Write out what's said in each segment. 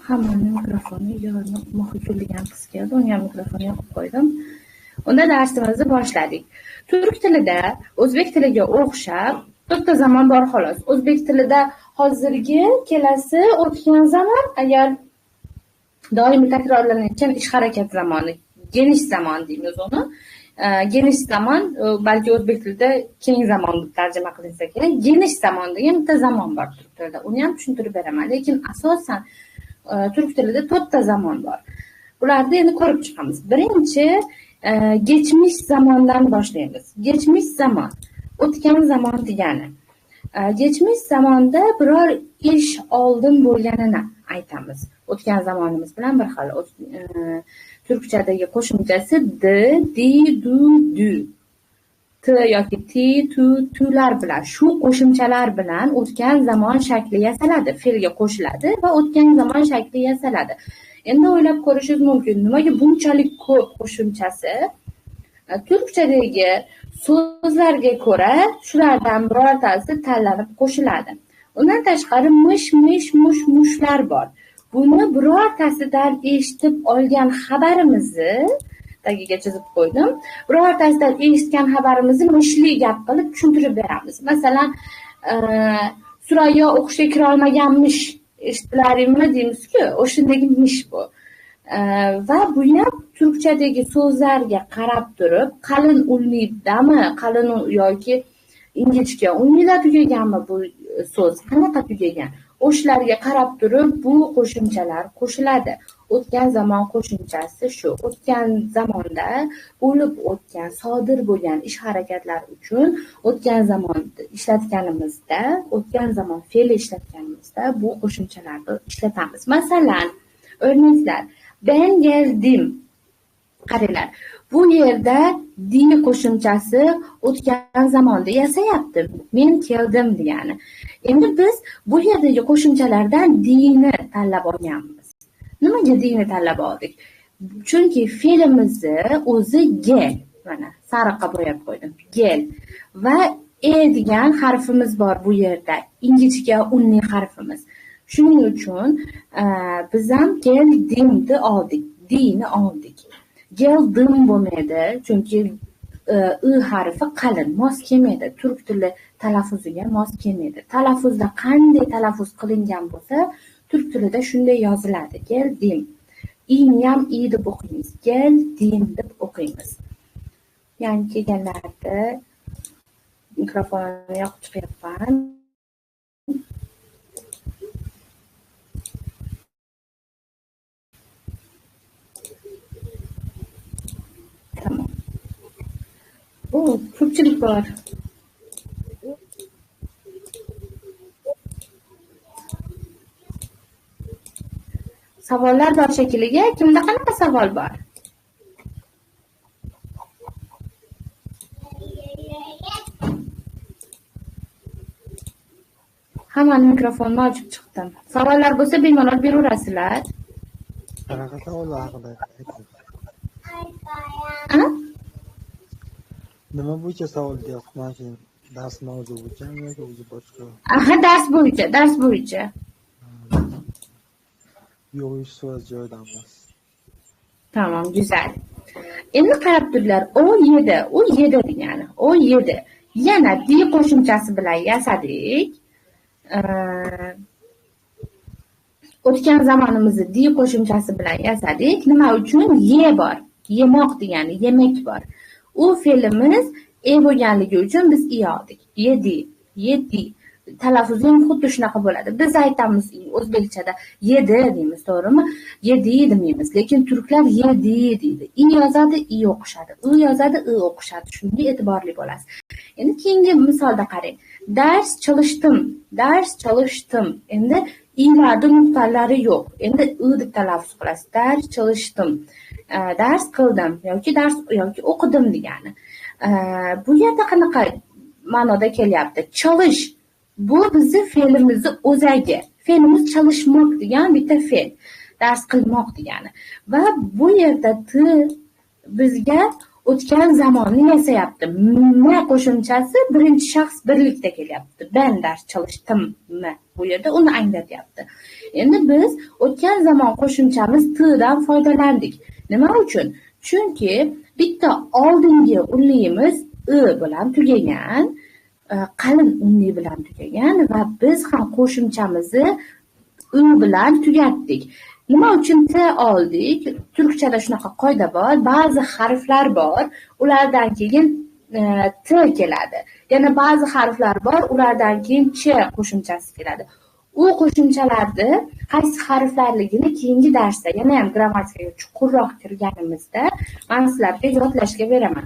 Hammaning mikrofoni yo'q, muhitulgan qiz keldi, unga mikrofonni yoqib qo'ydim. Unda darsimizni boshladik. Turk tilida o'zbek tiliga o'xshab to'rtta zamon bor xolos. O'zbek tilida hozirgi, kelasi, o'tgan zamon, agar doimiy takrorlanayotgan ish harakat zamoni, genish zamon deymiz uni. Genish zamon, balki o'zbek tilida keng zamon deb tarjima qilinsa kerak. Genish zamon degan bitta zamon bor turk tilida. Uni ham tushuntirib beraman, lekin asosan turk tilida to'rtta zamon bor. Ularni endi ko'rib chiqamiz. Birinchi geçmiş zamondan boshlaymiz. Geçmiş zamon, o'tgan zamon degani. Geçmiş zamonda biror ish oldin bo'lganini aytamiz. O'tgan zamonimiz bilan bir xil. Turkchadagi qo'shimchasi d, di, du, du. T yoki ti, tu, tular bilan, shu qo'shimchalar bilan o'tgan zamon shakli yasaladi, fe'lga qo'shiladi va o'tgan zamon shakli yasaladi. Endi o'ylab ko'rishingiz mumkin, nimaga bunchalik ko'p qo'shimchasi? Turkchadagi so'zlarga ko'ra shulardan birortasi tanlanib qo'shiladi. Undan tashqari mish, mish, mush, mushlar bor. Buni birortasidan eshitib olgan xabarimizni tagiga chizib qo'ydim. Birortasidan eshitgan xabarimizni mishli gap qilib tushuntirib beramiz. Masalan, Surayyo o'qishga kira olmaganmish, eshitdilaringmi deymiz-ku, o'shandagi mish bu. Va bu ham turkchadagi so'zlarga qarab turib, qalin unlidami, qalin yoki ingichka unlida tugaganmi bu so'z, qanaqa tugagan? O'shalarga qarab turib bu qo'shimchalar qo'shiladi. O'tgan zamon qo'shimchasi shu. O'tgan zamonda bo'lib o'tgan, sodir bo'lgan ish harakatlar uchun o'tgan zamonda ishlatganimizda, o'tgan zamon fe'li ishlatganimizda bu qo'shimchalarni ishlatamiz. Masalan, o'rnaklar: ben geldim. Qaranglar, bu yerda di qo'shimchasi o'tgan zamonda yasayapti. Men keldim degani. Endi biz bu yerdagi qo'shimchalardan dini tanlab olganmiz. Nimaga dini tanlab oldik? Chunki fe'limizni o'zi gel, mana sariqqa bo'yab qo'ydim. Gel va e degan harfimiz bor bu yerda. Ingichka unli harfimiz. Shuning uchun biz ham geldimni oldik, dini oldik. Geldim bo'lmaydi, chunki i harfi qalin, mos kelmaydi. Turk tili talaffuziga mos kelmaydi. Talaffuzda qanday talaffuz qilingan bo'lsa, turk tilida shunday yoziladi. Geldim. I'ni ham i deb o'qiymiz. Geldim deb o'qiymiz. Ya'ni kelganlarda mikrofonni yoqib chiqyapman. Tamam. Ko'pchilik bor. Savollar bor shekilliga. Kimda qanaqa savol bor? Hammaning mikrofonni ochib chiqdim. Savollar bo'lsa bemalol beraverasizlar. Qanaqa savollar haqida ayting? Nima bo'yicha savol deyapsiz? Mana shu dars mavzu bo'yichami yoki o'zi boshqa? Aha, dars bo'yicha. Yo'q, so'z joyidan emas. Tamam, güzel. Endi qarab turlar, o 7 degani, o 7. Yana di qo'shimchasi bilan yasadik. O'tgan zamonimizni di qo'shimchasi bilan yasadik. Nima uchun? Ye bor. Yemoq degani, yemek bor. U fe'limiz bo'lganligi uchun biz i oldik. Yedi. Talaffuzi ham xuddi shunaqa bo'ladi. Biz aytamiz o'zbekchada yedi deymiz, to'g'rimi? Yedi demaymiz, lekin turklar yedi deydi. I yozadi, i o'qishadi. I yozadi, i o'qishadi. Shunga e'tiborli bo'lasiz. Endi keyingi misolda qarang. Dars çalıştım. Endi i'larda nuqtalari yo'q. Endi i deb talaffuz qilasiz. Dars çalıştım. Dars qildim yoki o'qidim degani. Bu yerda qanaqa ma'noda kelyapti? Çalış. Bu bizni fe'limizni o'zagi. Fe'limiz çalışmak degan bitta fe'l. Dars qilmoq degani. Va bu yerda t bizga o'tgan zamonni yasayapti. M qo'shimchasi birinchi shaxs birlikda kelyapti. Ben dars chalishtimmi? Bu yerda uni anglatyapti. Endi biz o'tgan zamon qo'shimchamiz t'dan foydalandik. Nima uchun? Chunki bitta oldingi unlimiz I bilan tugagan, qalin unli bilan tugagan va biz ham qo'shimchamizni I bilan tugatdik. Nima uchun T oldik? Turkchada shunaqa qoida bor. Ba'zi harflar bor, ulardan keyin T keladi. Yana ba'zi harflar bor, ulardan keyin Ch qo'shimchasi keladi. U qo'shimchalarni qaysi harflarligini keyingi darsda, yana ham grammatikaga chuqurroq kirganimizda men sizlarga yodlashga beraman.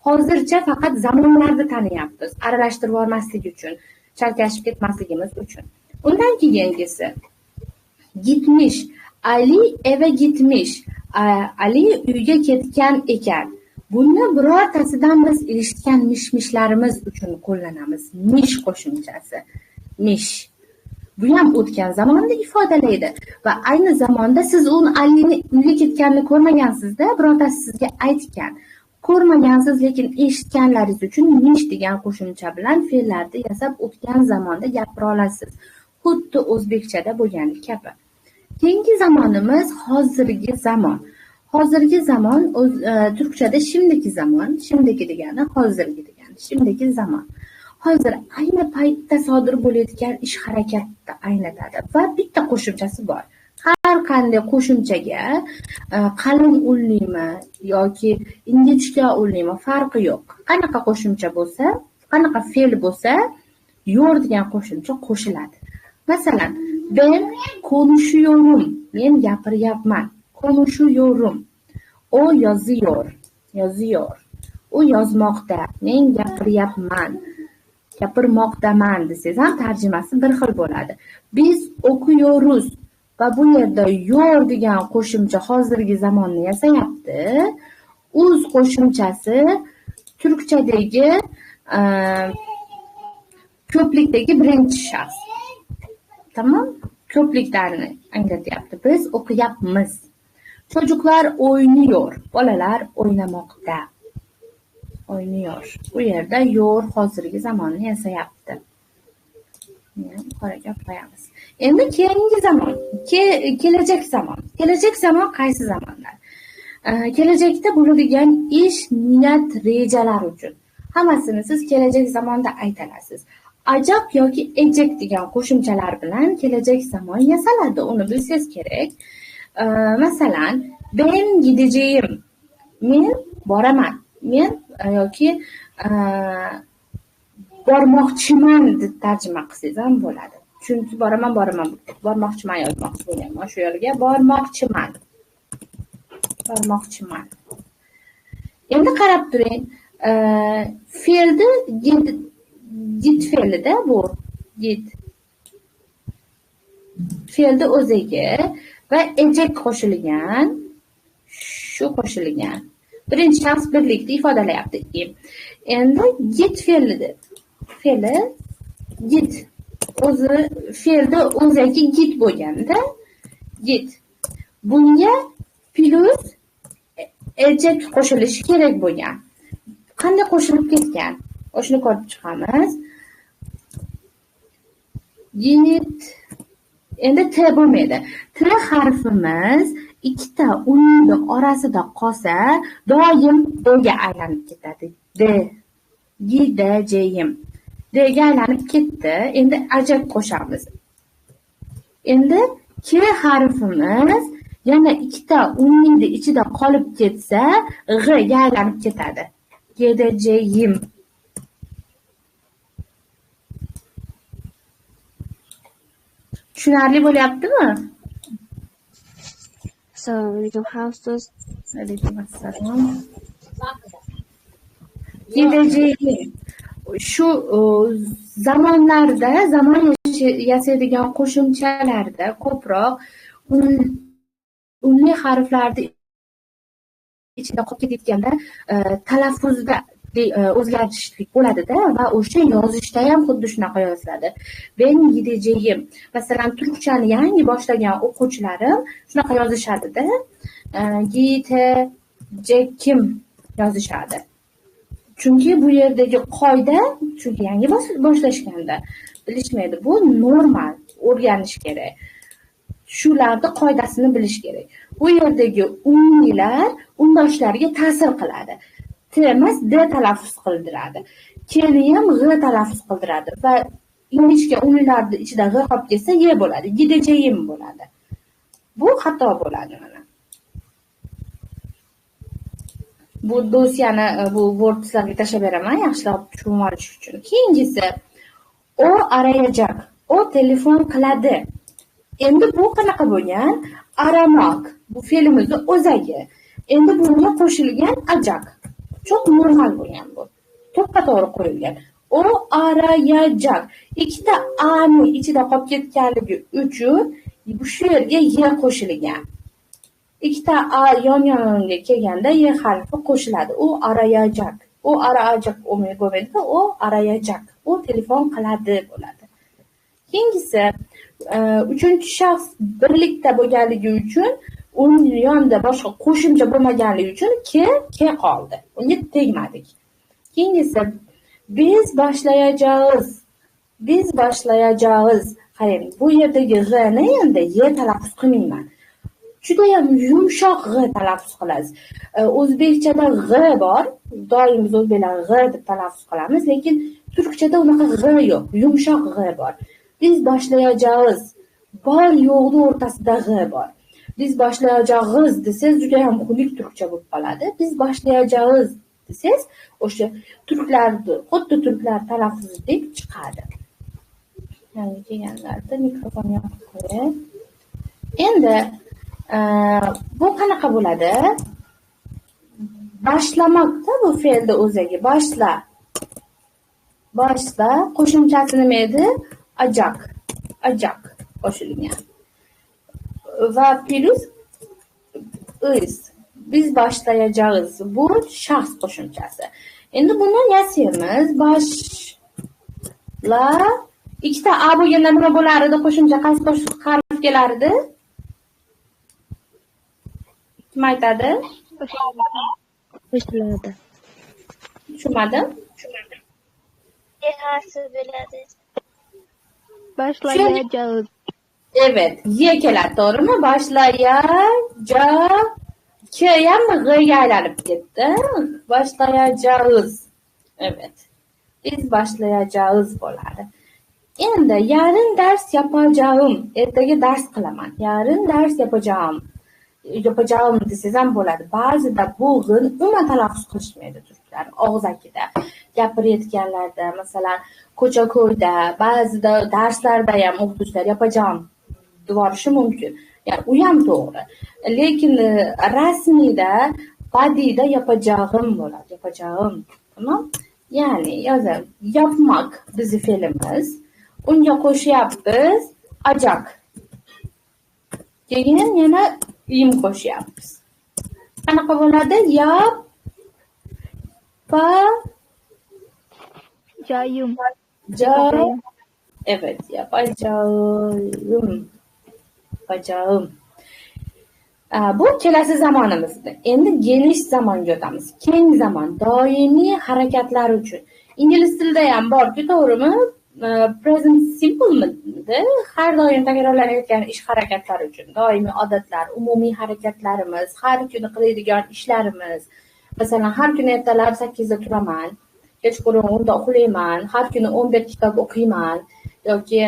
Hozircha faqat zamonlarni taniyapmiz, aralashtirib olmaslik uchun, chalkashib ketmasligimiz uchun. Undan keyingisi gitmish. Ali eve gitmish. Ali uyga ketgan ekan. Buni birortasidan biz eshitgan mishmishlarimiz uchun qo'llanamiz. Mish qo'shimchasi. Mish. Bu ham o'tgan zamonni ifodalaydi va ayni zamonda siz uni Alini uyga ketganini ko'rmagansizda, birortasi sizga aytgan. Ko'rmagansiz, lekin eshitganlaringiz uchun mish degan qo'shimcha bilan fe'llarni yasab o'tgan zamonda gapira olasiz. Xuddi o'zbekchada bo'lgani kabi. Keyingi zamonimiz hozirgi zamon. Hozirgi zamon turkchada shimdiki zamon, shimdiki degani hozirgi degani, shimdiki zamon. Hozir ayni paytda sodir bo'layotgan ish harakatni anglatadi va bitta qo'shimchasi bor. Har qanday qo'shimchaga qalin unlimi yoki ingichka unlimi farqi yo'q. Qanaqa qo'shimcha bo'lsa, qanaqa fe'l bo'lsa, yor degan qo'shimcha qo'shiladi. Masalan, ben konuşuyorum, men gapiryapman. Konuşuyorum. O yazıyor, yazıyor. U yozmoqda, men gapiryapman. Gapirmoqdaman desangiz ham tarjimasi bir xil bo'ladi. Biz o'qiyoruz va bu yerda yor degan qo'shimcha hozirgi zamonni yasayapti. Uz qo'shimchasi turkchadagi ko'plikdagi birinchi shaxs. Tamam? Ko'pliklarni anglatyapti. Biz o'qiyapmiz. Çocuklar oynuyor. Bolalar o'ynamoqda. Oynuyor. Bu yerda yor hozirgi zamonni yasayapti. Yuqoriga qo'yamiz. Endi keyingi zamon, kelajak zamon. Kelajak zamon qaysi zamonlar? Kelajakda bo'ladigan ish, niyat, rejalar uchun. Hammasini siz kelajak zamonda aytasiz. Ajab yoki ejak degan qo'shimchalar bilan kelajak zamon yasaladi. Uni bilsangiz kerak. Masalan, ben gideceğim. Men boraman. Men yoki bormoqchiman deb tarjima qilsangiz ham bo'ladi. Chunki boraman, bormoqchiman yozmoqchi bo'lyapman. Shu yerga bormoqchiman. Bormoqchiman. Endi qarab turing. Fe'lni git fe'lida bu git. Fe'lni o'ziga va ejak qo'shilgan, shu qo'shilgan. Birinchi shaxs birlikda ifodalayapti. Endi git fe'li git o'zi fe'lda o'zaki git bo'lganda git. Bunga plus ejak qo'shilishi kerak bo'lgan. Qanday qo'shilib ketgan? O'shani ko'rib chiqamiz. Git. Endi T bo'lmaydi. T harfimiz ikkita unning orasida qolsa, doim D'ga aylanib ketadi. D. Gidajayim. D'ga aylanib ketdi. Endi ajab qo'shamiz. Endi K harfimiz yana ikkita unning ichida qolib ketsa, G'ga aylanib ketadi. Gidajayim. Tushunarli bo'lyaptimi? Assalomu alaykum hafsiz. Alaykum assalom. Gidajayim. Shu zamonlarda, zamon yasaydigan qo'shimchalarda ko'proq unli harflarni ichida qolib ketganda talaffuzda o'zgarishlik bo'ladida va o'sha yozishda ham xuddi shunaqa yoziladi. Ben gidejeyim. Masalan, turkchani yangi boshlagan o'quvchilarim shunaqa yozishadida. Gidejeyim yozishadi. Chunki bu yerdagi qoida, chunki yangi boshlashganda bilishmaydi. Bu normal, o'rganish kerak. Shularni qoidasini bilish kerak. Bu yerdagi unlilar undoshlarga ta'sir qiladi. T emas, D talaffuz qildiradi. Kni ham G talaffuz qildiradi va ingichka unlilarning ichida G qolib ketsa Y bo'ladi. Gidejayim bo'ladi. Bu xato bo'ladi mana. Bu dosyani bu Word'larga tashlab beraman, yaxshilab tushunib olish uchun. Keyingisi o arayajak. O telefon qiladi. Endi bu qanaqa bo'lgan? Aramak. Bu fe'limizning o'zagi. Endi bunga qo'shilgan ajak. Çok normal bo'lgan bu. To'ppa-to'g'ri qo'yilgan. O arayajak. Ikkita a ni ichida qolib ketganligi uchun bu shu yerga y qo'shilgan. Ikkita a yon-yoniga kelganda y harfi qo'shiladi. O arayajak. O arayajak bo'lmaydi. O arayajak. O telefon qiladi bo'ladi. Keyingisi uchinchi shaxs birlikda bo'lganligi uchun uning yonida boshqa qo'shimcha bo'lmaganligi uchun k qoldi. Unga tegmadik. Keyingisi biz boshlayacağız. Biz boshlayacağız. Qarang, bu yerdagi g ni endi y talaffuz qilmayman. Juda ham yumshoq g talaffuz qilasiz. O'zbekchada g bor. Doim biz o'zbeklar g deb talaffuz qilamiz, lekin turkchada unaqa g yo'q. Yumshoq g bor. Biz boshlayacağız. Bor yo'qning o'rtasida g bor. Biz boshlayacağız desangiz juda ham xunuk turkcha bo'lib qoladi. Biz boshlayacağız desangiz o'sha turklarni, xuddi turklar talaffuzidek chiqadi. Yangi kelganlarda mikrofon yoqib qo'ying. Endi bu qanaqa bo'ladi? Boshlamoqda bu fe'lni o'zagi. Boshla. Boshla qo'shimchasi nima edi? Ajak. Ajak qo'shilgan. Va plus is. Biz boshlayacağız. Bu shaxs qo'shimchasi. Endi buni yasaymiz. Boshla. Ikkita a bo'lganda nima bo'lar edi? Qo'shimcha qaysi harf kelar edi? Kim aytadi? Qo'shiladi. Tushunmadim. Y harfi bo'ladi. Boshlayacağız. Evet. Y keladi, to'g'rimi? Boshlayacağız. K ham g'ga aylanib ketdi. Boshlayacağız. Evet. Biz boshlayacağız bo'ladi. Endi yarın ders yapacağım. Ertaga dars qilaman. Yarın ders yapacağım. Yapacağım desangiz ham bo'ladi. Ba'zida bu g'ni umuman talaffuz qilishmaydi turklar. Og'zakida gapirayotganlarda, masalan, ko'cha-ko'yda, ba'zida darslarda ham o'qituvchilar yapacağım deyorishi mumkin. Yani u ham to'g'ri. Lekin rasmiyda, badiyda yapacağım bo'ladi. Yapacağım. Tamam? Yani yozib, yapmak bizi fe'limiz. Unga qo'shyapmiz ajak. Keyin yana im qo'shyapmiz. Qanaqa bo'ladi? Yapacağım. Evet, yapacağım. Yapacağım. Bu kelasi zamonimizda. Endi genish zamonga o'tamiz. Keng zaman, doimiy harakatlar uchun. Ingliz tilida ham borku, to'g'rimi? Present simple har doim takrorlanayotgan ish harakatlari uchun. Doimiy odatlar, umumiy harakatlarimiz, har kuni qiladigan ishlarimiz. Masalan, har kuni ertalab 8 da turaman, kechqurun 10 da uxlayman, har kuni 11 kitob o'qiyman yoki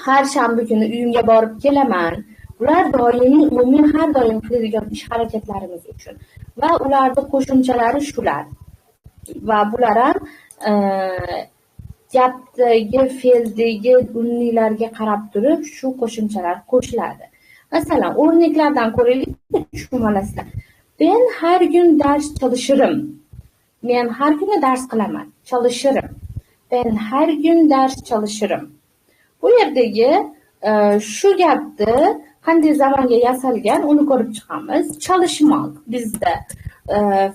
har shanba kuni uyimga borib kelaman. Bular doimiy, umumiy har doim qiladigan ish harakatlarimiz uchun. Va ularning qo'shimchalari shular. Va bular ham gapdagi, fe'ldagi unlilarga qarab turib shu qo'shimchalar qo'shiladi. Masalan, o'rnaklardan ko'raylik, tushunmalasizlar. Ben har gün ders çalışırım. Men har kuni dars qilaman, çalışırım. Ben her gün ders çalışırım. Bu yerdagi shu gapni qanday zamonga yasalgan, uni ko'rib chiqamiz. Çalışmak bizda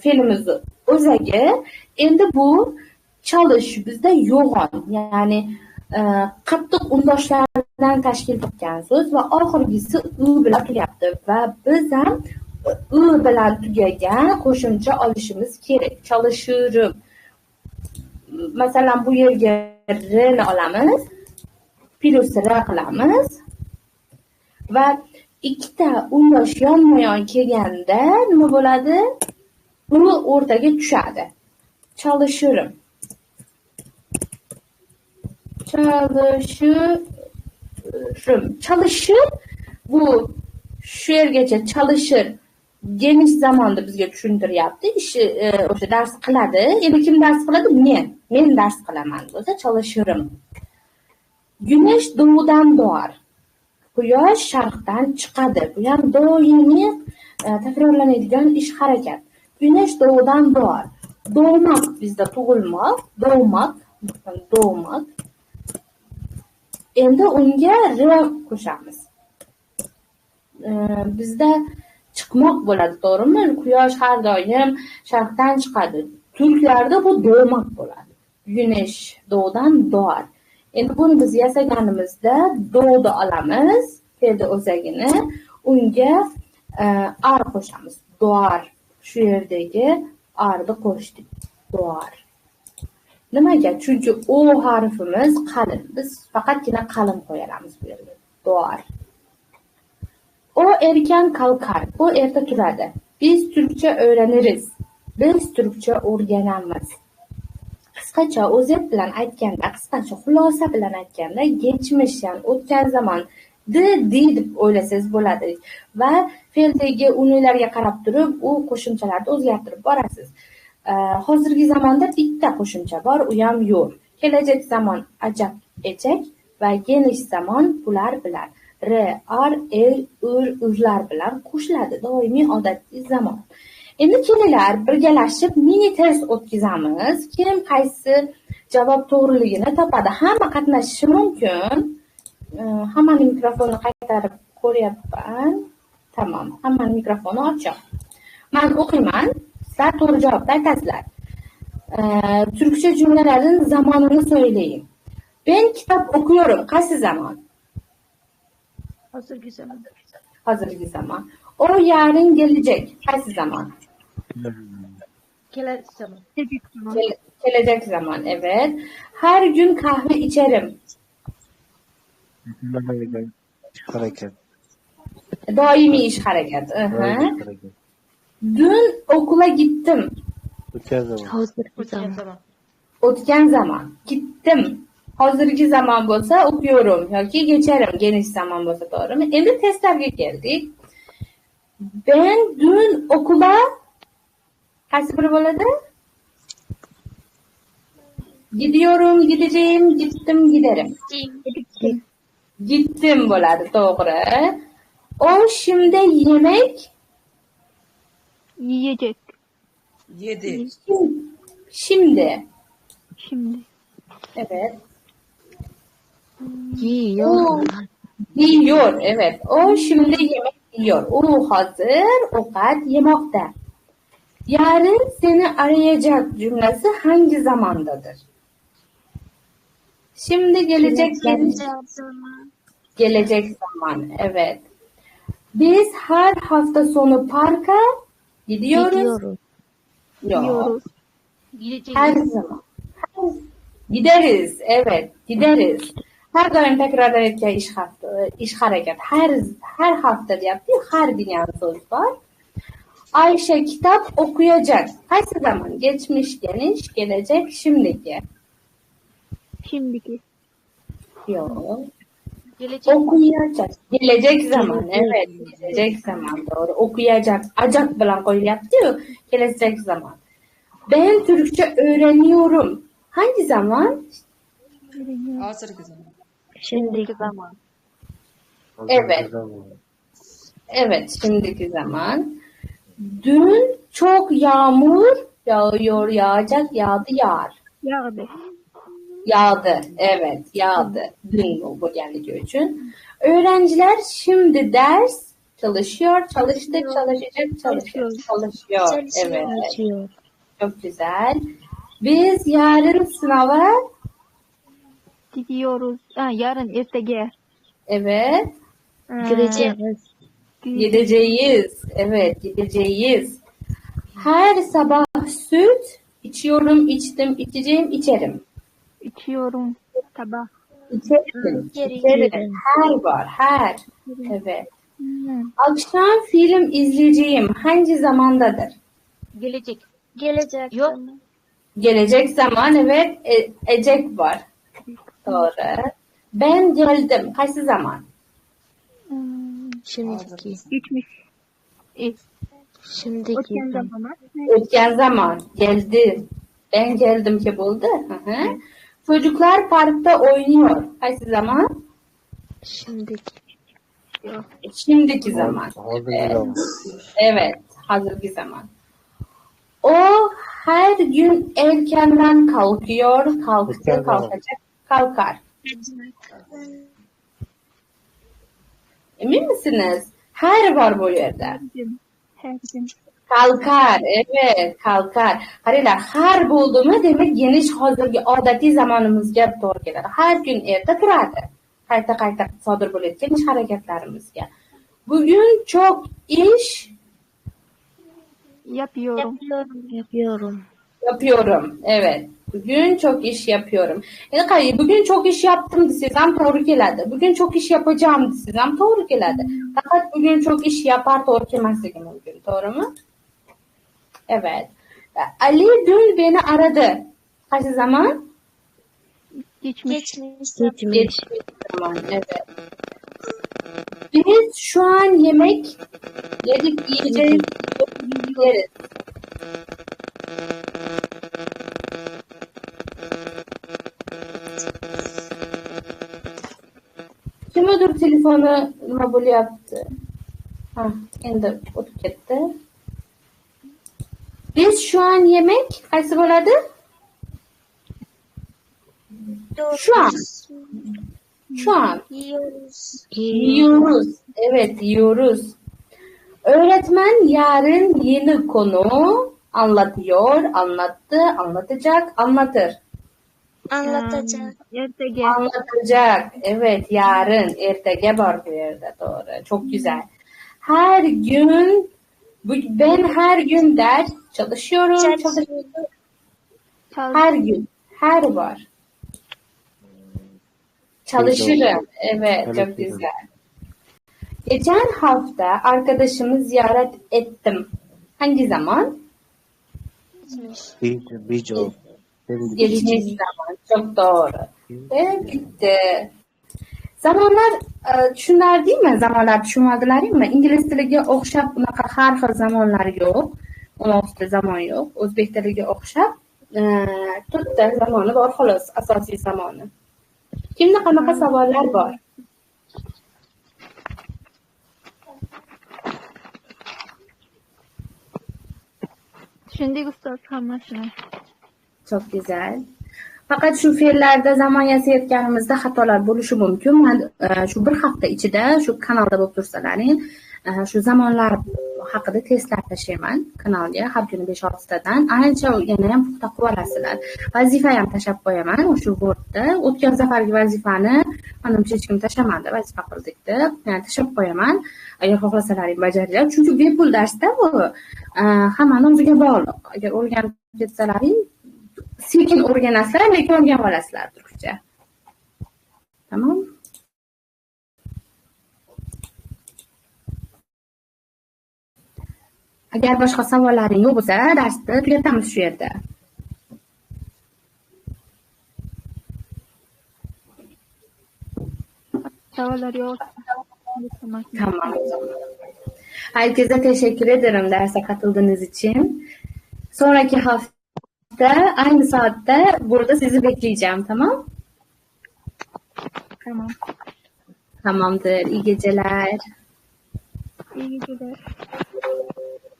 fe'limiz o'zagi. Endi bu çalış bizda yo'g'on, ya'ni qattiq undoshlardan tashkil topgan so'z va oxirgisi u bilan turyapti va biz ham bilan tugagan qo'shimcha olishimiz kerak. Çalışırım. Masalan, bu yerga r'ni olamiz, plus r qilamiz va ikkita undosh yonma-yon kelganda nima bo'ladi? U o'rtaga tushadi. Çalışırım. Çalışır bu shu yergacha çalışır geniş zamanda bizga tushuntiryapti. Ishi o'sha dars qiladi. Endi kim dars qiladi? Men dars qilaman bo'lsa çalışırım. Güneş doğudan doğar. Quyosh sharqdan chiqadi. Bu ham doimiy takrorlanadigan ish harakat. Güneş doğudan doğar. Doğmak bizda tug'ilmoq, doğmak. Endi unga r qo'shamiz. Bizda chiqmoq bo'ladi, to'g'rimi? Quyosh har doim sharqdan chiqadi. Turklarda bu doğmak bo'ladi. Güneş doğudan doğar. Endi buni biz yasaganimizda doğdu olamiz, fe'lni o'zagini, unga ar qo'shamiz. Doğar. Shu yerdagi arni qo'shdik. Doğar. Nimaga? Chunki o harfimiz qalin. Biz faqatgina qalin qo'yamiz bu yerga. Doğar. O erken kalkar. O erta turadi. Biz Türkçe öğreniriz. Biz Türkçe o'rganamiz. Qisqacha o'zet bilan aytganda, qisqacha xulosa bilan aytganda, geçmiş, ya'ni o'tgan zaman deb o'ylasangiz bo'ladi va fe'ldagi unlarga qarab turib, u qo'shimchalarni o'zgartirib borasiz. Hozirgi zamonda bitta qo'shimcha bor, u ham yo'q. Kelajak zamon ajak, ejak va genish zamon bular bilan r, ar, el, urlar bilan qo'shiladi. Doimiy odatiy zamon. Endi kelinglar birgalashib mini test o'tkazamiz. Kim qaysi javob to'g'riligini topadi? Hamma qatnashishi mumkin. Hammaning mikrofonini qaytarib ko'ryapman. Tamam, hammaning mikrofoni ochiq. Men o'qiyman, sizlar to'g'ri javobni aytasizlar. Türkçe cümlelerin zamanını söyleyin. Ben kitap okuyorum. Qaysi zaman? Hozirgi zaman. Hozirgi zaman. O yarın gelecek. Qaysi zaman? Kelar zaman. Gelecek zaman, evet. Her gün kahve içerim. Harakat. Daimi iş hareket. Dün okula gittim. O'tgan zaman. Hozirgi O'tgan zaman. zaman. O'tgan zaman. Gittim. Hozirgi zaman bo'lsa o'qiyyorum yoki geçerim. Geniş zaman bo'lsa, to'g'rimi? Endi testlarga keldik. Ben dün okula qaysi biri bo'ladi? Gidiyorum, gideceğim, gittim, giderim. Gittim bo'ladi, to'g'ri. O şimdi yemek Yiyecek. Yedi. Şimdi. Şimdi. Evet. Yiyor. Yiyor, evet. O şimdi yemek yiyor. O hazır ovqat yemoqda. Yarın seni arayacak cümlesi hangi zamandadır? Şimdi gelecek gelecek zaman, evet. Biz her hafta sonu parka gidiyoruz. Yok. Yiyecek. Her zaman. Gideriz, evet, gideriz. Her doim takrorlanayotgan ish harakat. Her hafta deyapti, har degan so'z bor. Ayşe kitap okuyacak. Qaysi zaman? Geçmiş, geniş, gelecek, şimdiki. Şimdiki. Yok. Gelecek. Okuyacak. Gelecek zaman, evet, gelecek zaman, doğru. Okuyacak. Acak bilan qo'yilyapti-yu, gelecek zaman. Ben Türkçe öğreniyorum. Hangi zaman? Hozirgi zaman. Şimdiki zaman. Evet. Evet, şimdiki zaman. Dün çok yağmur yağıyor, yağacak, yağdı, yağar. Yağdı. Yağdı, evet, yağdı. Dün bo'lganligi uchun. Öğrenciler şimdi ders çalışıyor, çalıştık, çalışacak, çalışıyor. Evet, Açıyor. çok güzel. Biz yarın sınava, Gidiyoruz. Yarın ertege. evet, Gireceğiz. Gideceğiz. Evet, gideceğiz. Her sabah süt içiyorum, içtim, içeceğim, içerim. İçiyorum. Sabah. İçerim, Geri içerim. Her var, her. Evet. Hmm. Akşam film izleyeceğim. Hangi zamandadır? Gelecek. Gelecek Yok. zaman. Gelecek zaman, evet. Ecek var. Doğru. Ben geldim. Kaç zaman? Şimdiki. Geçmiş. Şimdiki. Ötken zamana. Ötken zaman. Geldi. Ben geldim ki buldu. Hı hı. Çocuklar parkta oynuyor. Kaç zaman? Şimdiki. Şimdiki zaman. Evet. Hazırki zaman. O her gün erkenden kalkıyor. Kalktı, kalkacak, kalkar. Emin misiniz? Her var bu yerde. Her gün. Kalkar, evet, kalkar. Harilar, har bo'ldi demak geniş hozirgi odatiy zamonimizga to'g'ri keladi. Har kun erta turadi. Qayta sodir bo'layotgan ish harakatlarimizga. Bugun çok iş Yapıyorum. yapıyorum. Evet. Bugün çok iş yapıyorum. Bugün çok iş yaptım desem to'g'ri keladi. Bugün çok iş yapacağım desem to'g'ri keladi. Fakat bugün çok iş yapar to'g'ri kelmasligi mumkin. To'g'rimi? Evet. Ali dün beni aradı. Kaç zaman? Geçmiş. Geçmiş zaman. Evet. Biz şu an yemek yedik, yiyeceğiz, yeriz. Kim odur telefonu mobil yaptı? Ha, endi o'tib ketdi. Biz şu an yemek qaysi bo'ladi? Şu an. Şu an. Yiyoruz. Evet, yiyoruz. Öğretmen yarın yeni konu anlatıyor, anlattı, anlatacak, anlatır. Anlatacak. Ertege. Anlatacak. Evet, yarın, ertege var bu yerde, doğru. Çok güzel. Her gün, ben her gün ders çalışıyorum. Her gün, her var. Çalışırım. Evet, çok güzel. Geçen hafta arkadaşımı ziyaret ettim. Hangi zaman? Geçmiş zaman. Çok doğru. Ve bitti. Zamonlar tushunardingmi? Zamonlar tushunadilaringmi? Ingliz tiliga o'xshab unaqa har xil zamonlar yo'q. 16 ta zamon yo'q. O'zbek tiliga o'xshab 4 ta zamoni bor xolos, asosiy zamoni. Kimda qanaqa savollar bor? Tushundik ustoz hammasini. Çok güzel. Fakat şu fe'llarda zamon yasayotganimizda xatolar bo'lishi mumkin. Men shu bir hafta ichida shu kanalda bo'lib tursalaring, shu zamonlar haqida testlar tashlayman kanalga har kuni 5-6 tadan. Ancha yana ham puxta qilib olasizlar. Vazifa ham tashlab qo'yaman o'sha Wordda. O'tgan safargi vazifani menimcha hech kim tashlamadi, vazifa qildik deb. Yani tashlab qo'yaman. Agar xohlasalaring bajaringlar. Chunki bepul darsda bu hammani o'ziga bog'liq. Agar o'rganib ketsalaring sekin o'rganasizlar, lekin o'rganib olasizlar turkcha. Tamam? Agar boshqa savollaring yo'q bo'lsa, darsni tugatamiz shu yerda. Savollar yo'q. Tamam. Herkese teşekkür ederim derse katıldığınız için. Sonraki hafta aynı saatte burada sizi bekleyeceğim, tamam? Tamam. Tamamdır. İyi geceler. İyi geceler.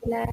Geceler.